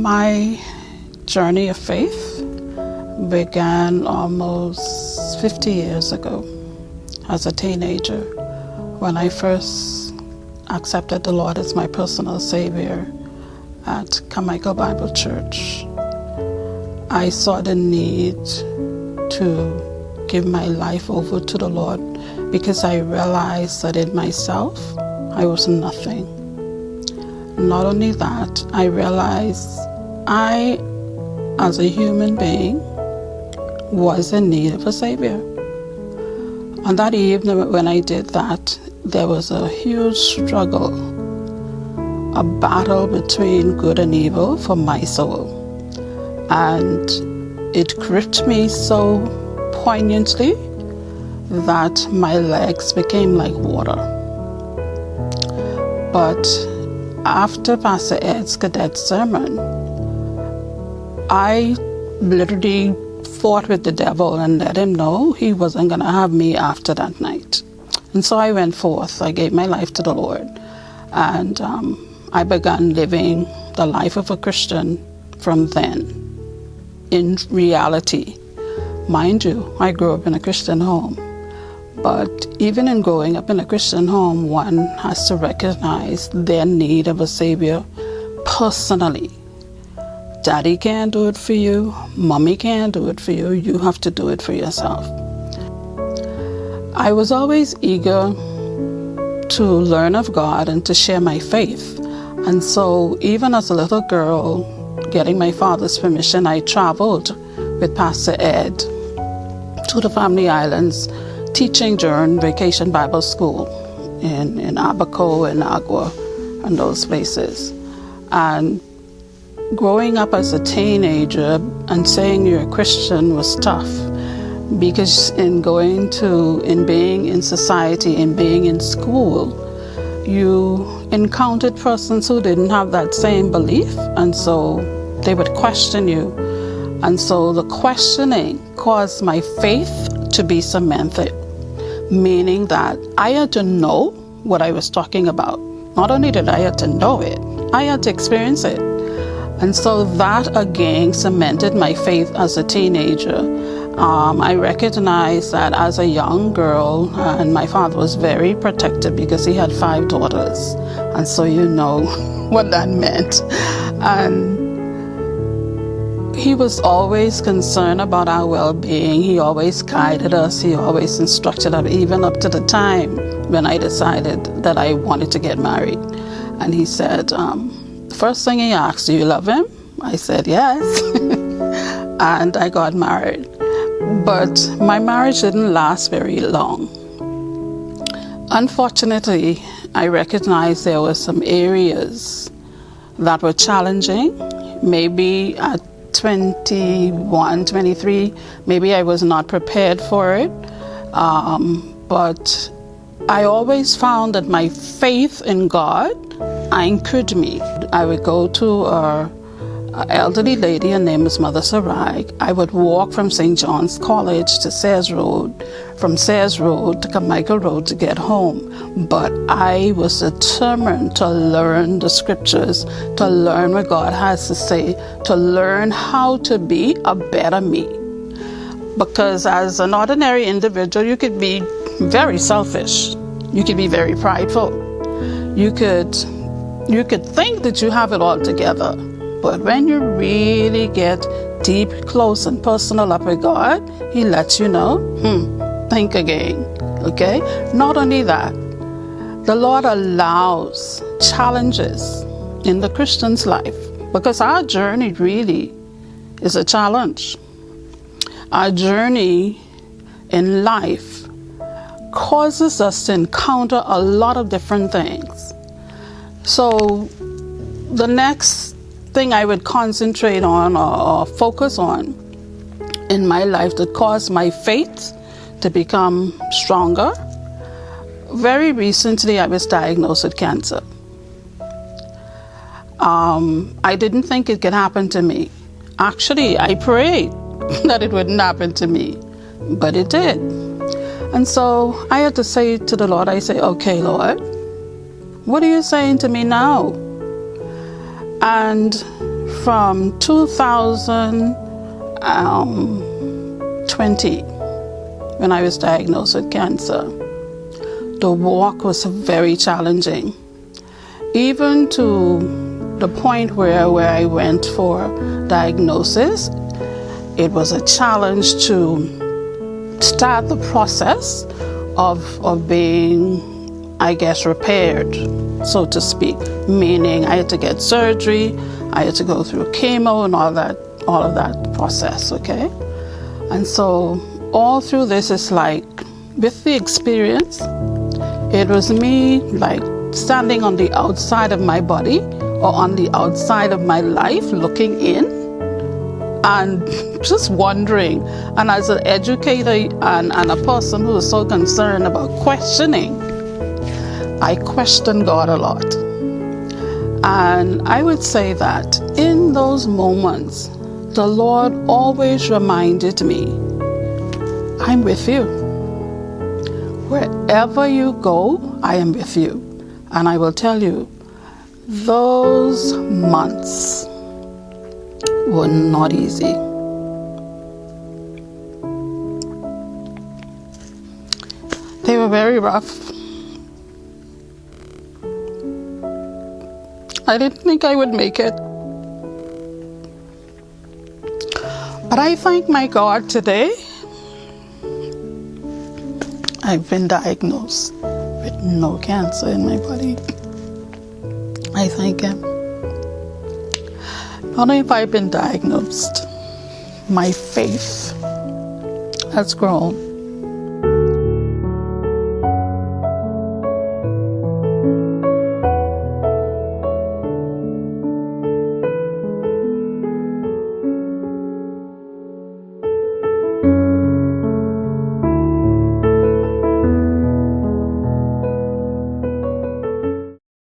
My journey of faith began almost 50 years ago as a teenager when I first accepted the Lord as my personal Savior at Carmichael Bible Church. I saw the need to give my life over to the Lord because I realized that in myself I was nothing. Not only that, I realized I, as a human being, was in need of a Savior. On that evening when I did that, there was a huge struggle, a battle between good and evil for my soul. And it gripped me so poignantly that my legs became like water. But after Pastor Ed's cadet sermon, I literally fought with the devil and let him know he wasn't going to have me after that night. And so I went forth. I gave my life to the Lord. And I began living the life of a Christian from then. In reality, mind you, I grew up in a Christian home. But even in growing up in a Christian home, one has to recognize their need of a Savior personally. Daddy can't do it for you. Mommy can't do it for you. You have to do it for yourself. I was always eager to learn of God and to share my faith. And so even as a little girl, getting my father's permission, I traveled with Pastor Ed to the Family Islands, teaching during Vacation Bible School in Abaco and Agua and those places. And growing up as a teenager and saying you're a Christian was tough, because in being in society, in being in school, you encountered persons who didn't have that same belief, and so they would question you. And so the questioning caused my faith to be cemented, meaning that I had to know what I was talking about. Not only did I have to know it, I had to experience it. And so that again cemented my faith as a teenager. I recognized that as a young girl, and my father was very protective because he had 5 daughters. And so you know what that meant. And he was always concerned about our well-being. He always guided us. He always instructed us, even up to the time when I decided that I wanted to get married. And he said, first thing he asked, do you love him? I said, yes. And I got married. But my marriage didn't last very long. Unfortunately, I recognized there were some areas that were challenging. Maybe at 21, 23, maybe I was not prepared for it. But I always found that my faith in God anchored me. I would go to an elderly lady, her name is Mother Sarai. I would walk from St. John's College to Sayers Road, from Sayers Road to Carmichael Road to get home. But I was determined to learn the scriptures, to learn what God has to say, to learn how to be a better me. Because as an ordinary individual, you could be very selfish. You could be very prideful. You could think that you have it all together. But when you really get deep, close, and personal up with God, He lets you know, think again, okay? Not only that, the Lord allows challenges in the Christian's life, because our journey really is a challenge. Our journey in life causes us to encounter a lot of different things. So the next thing I would concentrate on or focus on in my life that caused my faith to become stronger. Very recently, I was diagnosed with cancer. I didn't think it could happen to me. Actually, I prayed that it wouldn't happen to me, but it did. And so I had to say to the Lord, I say, okay, Lord, what are you saying to me now? And from 2020, when I was diagnosed with cancer, the walk was very challenging. Even to the point where I went for diagnosis, it was a challenge to start the process of being, I guess, repaired, so to speak. Meaning I had to get surgery, I had to go through chemo and all of that process, okay? And so all through this is like, with the experience, it was me like standing on the outside of my body or on the outside of my life, looking in and just wondering. And as an educator and a person who is so concerned about questioning, I question God a lot. And I would say that in those moments, the Lord always reminded me, I'm with you. Wherever you go, I am with you. And I will tell you, those months were not easy. They were very rough. I didn't think I would make it. But I thank my God today. I've been diagnosed with no cancer in my body. I thank Him. Not only have I been diagnosed, my faith has grown.